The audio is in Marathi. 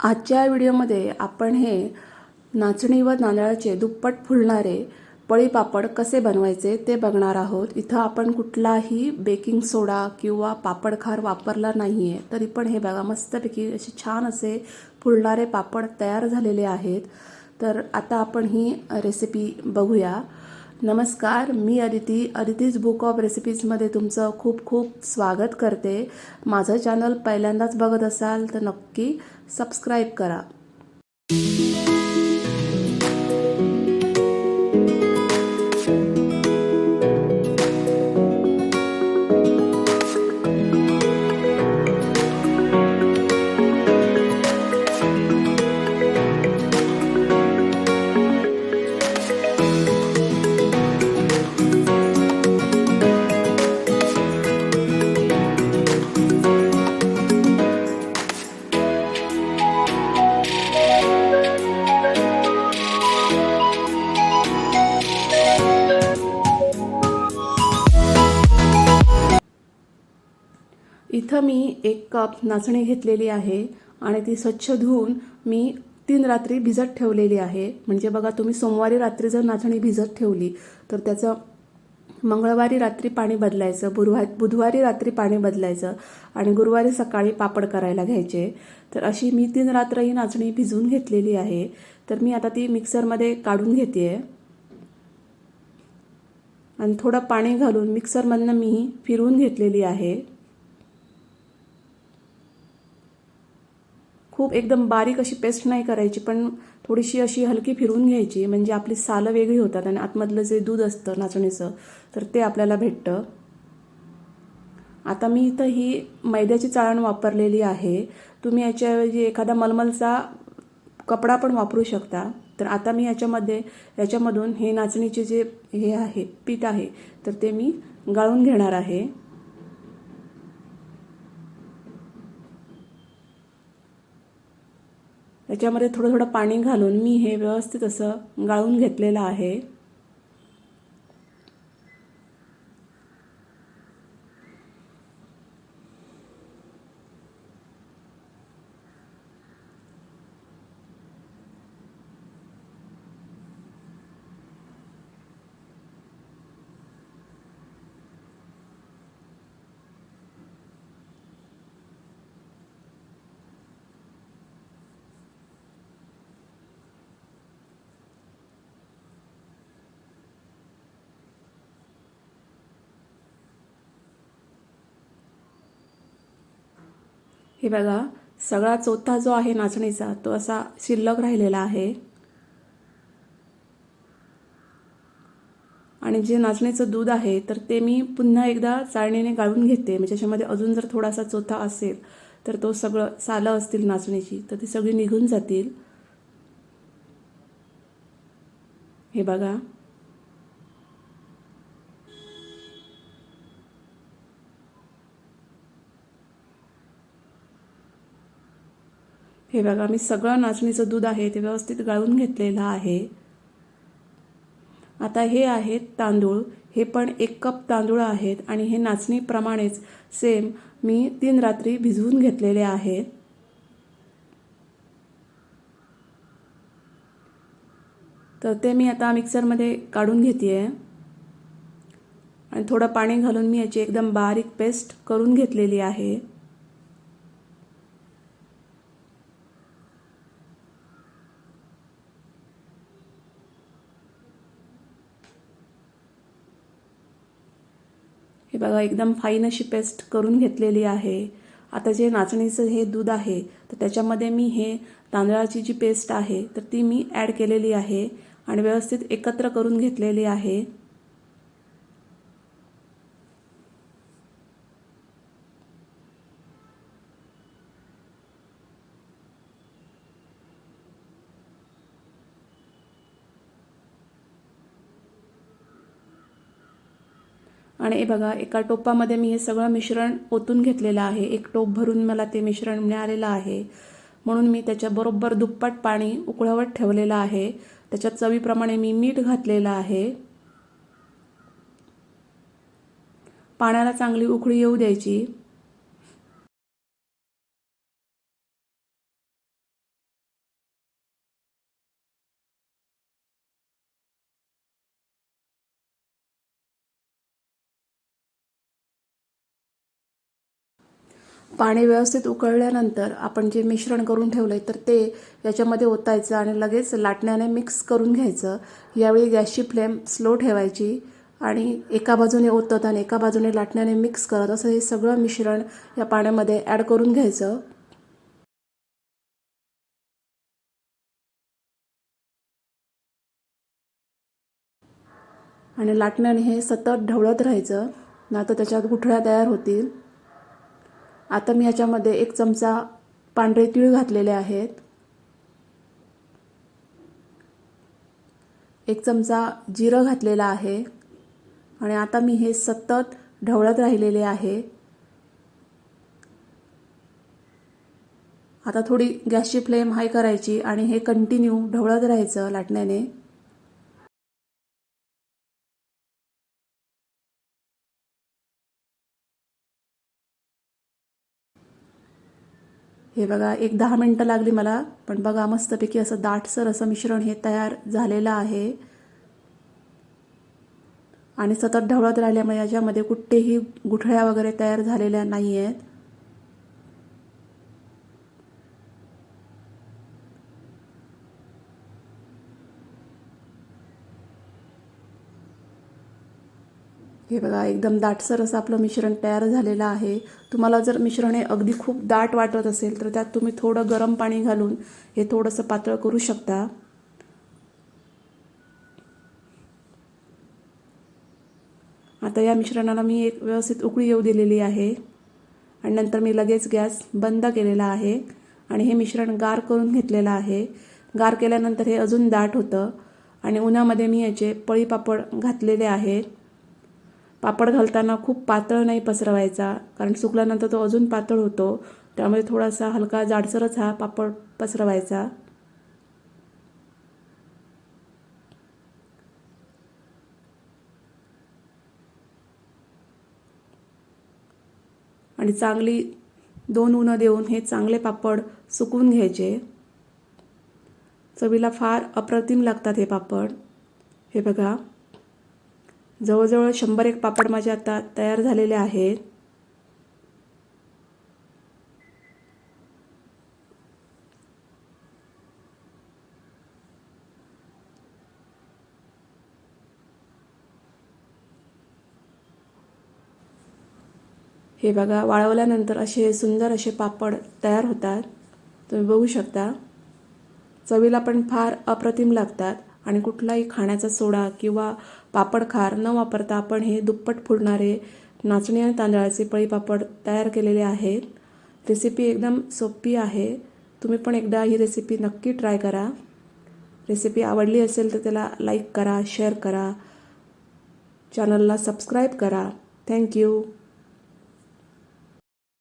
आजच्या व्हिडिओमध्ये आपण हे नाचणी व तांदळाचे दुप्पट फुलणारे पळी पापड कसे बनवायचे ते बघणार आहोत। इथं आपण कुठलाही बेकिंग सोडा किंवा पापड खार वापरला नाहीये, तरी पण हे बघा मस्तपैकी असे छान असे फुलणारे पापड तयार झालेले आहेत। तर आता आपण ही रेसिपी बघूया। नमस्कार, मी अदितीज बुक ऑफ रेसिपीजमध्ये तुमचं खूप खूप स्वागत करते। माझं चॅनल पहिल्यांदाच बघत असाल तर नक्की सबस्क्राइब करा। इथं मी 1 कप नाचणी घेतलेली आहे आणि ती स्वच्छ धुवून मी 3 रात्री भिजत ठेवलेली आहे। म्हणजे बघा, तुम्ही सोमवारी रात्री जर नाचणी भिजत ठेवली तर त्याचं मंगळवारी रात्री पाणी बदलायचं, बुधवारी रात्री पाणी बदलायचं आणि गुरुवारी सकाळी पापड करायला घ्यायचे। तर अशी मी 3 रात्र ही नाचणी भिजवून घेतलेली आहे। तर मी आता ती मिक्सरमध्ये काढून घेतेय आणि थोडं पाणी घालून मिक्सरमधनं मी फिरवून घेतलेली आहे। खूप एकदम बारीक अशी पेस्ट नाही करायची, पण थोडीशी अशी हलकी फिरवून घ्यायची, म्हणजे आपली सालं वेगळी होतात आणि आतमधलं जे दूध असतं नाचणीचं तर ते आपल्याला भेटतं। आता मी इथं ही मैद्याची चाळण वापरलेली आहे। तुम्ही याच्याऐवजी एखादा मलमलचा कपडा पण वापरू शकता। तर आता मी याच्यामधून हे नाचणीचे जे हे आहे पीठ आहे तर ते मी गाळून घेणार आहे। याच्यामध्ये थोडं थोडं पाणी घालून मी हे व्यवस्थित असं गाळून घेतलेलं आहे। हे बघा, सगळा चोथा जो आहे नाचणीचा तो असा शिल्लक राहिलेला आहे आणि जे नाचणीचं दूध आहे तर ते मी पुन्हा एकदा चाळणीने गाळून घेते। म्हणजे त्याच्यामध्ये अजून जर थोडासा चोथा असेल तर तो सगळं सालं असतील नाचणीची तर ती सगळी निघून जातील। हे बघा, हे बघा, मी सगळं नाचणीचं दूध आहे ते व्यवस्थित गाळून घेतलेलं आहे। आता हे आहेत तांदूळ, हे पण 1 कप तांदूळ आहेत आणि हे नाचणीप्रमाणेच सेम मी 3 रात्री भिजवून घेतलेले आहेत। तर ते मी आता मिक्सरमध्ये काढून घेतेय आणि थोडं पाणी घालून मी याची एकदम बारीक पेस्ट करून घेतलेली आहे। हे बघा, एकदम फाईन अशी पेस्ट करून घेतलेली आहे। आता जे नाचणीचं हे दूध आहे तर त्याच्यामध्ये मी हे तांदळाची जी पेस्ट आहे तर ती मी ॲड केलेली आहे आणि व्यवस्थित एकत्र करून घेतलेली आहे। आणि हे बघा, एका टोपामध्ये मी हे सगळं मिश्रण ओतून घेतलेलं आहे। 1 टोप भरून मला ते मिश्रण मिळालेलं आहे, म्हणून मी त्याच्या बरोबर दुप्पट पाणी उकळवत ठेवलेलं आहे। त्याच्यात चवीप्रमाणे मी मीठ घातलेलं आहे। पाण्याला चांगली उकळी येऊ द्यायची। पाणी व्यवस्थित उकळल्यानंतर आपण जे मिश्रण करून ठेवलं आहे तर ते याच्यामध्ये ओतायचं आणि लगेच लाटण्याने मिक्स करून घ्यायचं. यावेळी गॅसची फ्लेम स्लो ठेवायची आणि एका बाजूने ओतत आणि एका बाजूने लाटण्याने मिक्स करत असं हे सगळं मिश्रण या पाण्यामध्ये ॲड करून घ्यायचं. आणि लाटण्याने हे सतत ढवळत राहायचं, नाहीतर त्याच्यात गुठळ्या तयार होतील. आता मी ह्याच्यामध्ये 1 चमचा पांढरे तीळ घातलेले आहेत, 1 चमचा जिरं घातलेलं आहे आणि आता मी हे सतत ढवळत राहिलेले आहे. आता थोडी गॅसची फ्लेम हाय करायची आणि हे कंटिन्यू ढवळत राहायचं लाटण्याने. हे बघा 10 मिनटं लागली मला, पण बघा मस्तपैकी असं दाटसर असं मिश्रण हे तयार झालेलं आहे. आणि सतत ढवळत राहिल्यामुळे याच्यामध्ये कुठेही गुठळ्या वगैरे तयार झालेल्या नाही आहेत. हे बघा एकदम दाटसर असं आपलं मिश्रण तयार झालेलं आहे. तुम्हाला जर मिश्रण हे अगदी खूप दाट वाटत असेल तर त्यात तुम्ही थोडं गरम पाणी घालून हे थोडंसं पातळ करू शकता. आता या मिश्रणाला मी एक व्यवस्थित उकळी येऊ दिलेली आहे आणि नंतर मी लगेच गॅस बंद केलेला आहे आणि हे मिश्रण गार करून घेतलेलं आहे. गार केल्यानंतर हे अजून दाट होतं आणि उन्हामध्ये मी याचे पळी पापड घातलेले आहेत. पापड घालताना खूप पातळ नाही पसरवायचा, कारण सुकल्यानंतर तो अजून पातळ होतो. त्यामुळे थोडासा हलका जाडसरच हा पापड पसरवायचा. आणि चांगली 2 उन्हं देऊन हे चांगले पापड सुकवून घ्यायचे. चवीला फार अप्रतिम लागतात हे पापड. हे बघा जवळजवळ 100 पापड माझे आता तयार झालेले आहेत. हे बघा वाळवल्यानंतर असे सुंदर असे पापड तयार होतात. तुम्ही बघू शकता. चवीला पण फार अप्रतिम लागतात आणि कुठलाही खाण्याचा सोडा किंवा पापड खार न वापरता आपण हे दुप्पट फुलणारे नाचणी आणि तांदळाचे पळी पापड तयार केलेले आहेत. रेसिपी एकदम सोपी आहे. तुम्ही पण एकदा ही रेसिपी नक्की ट्राय करा. रेसिपी आवडली असेल तर त्याला लाईक करा, शेअर करा, चॅनलला सबस्क्राईब करा. थँक्यू.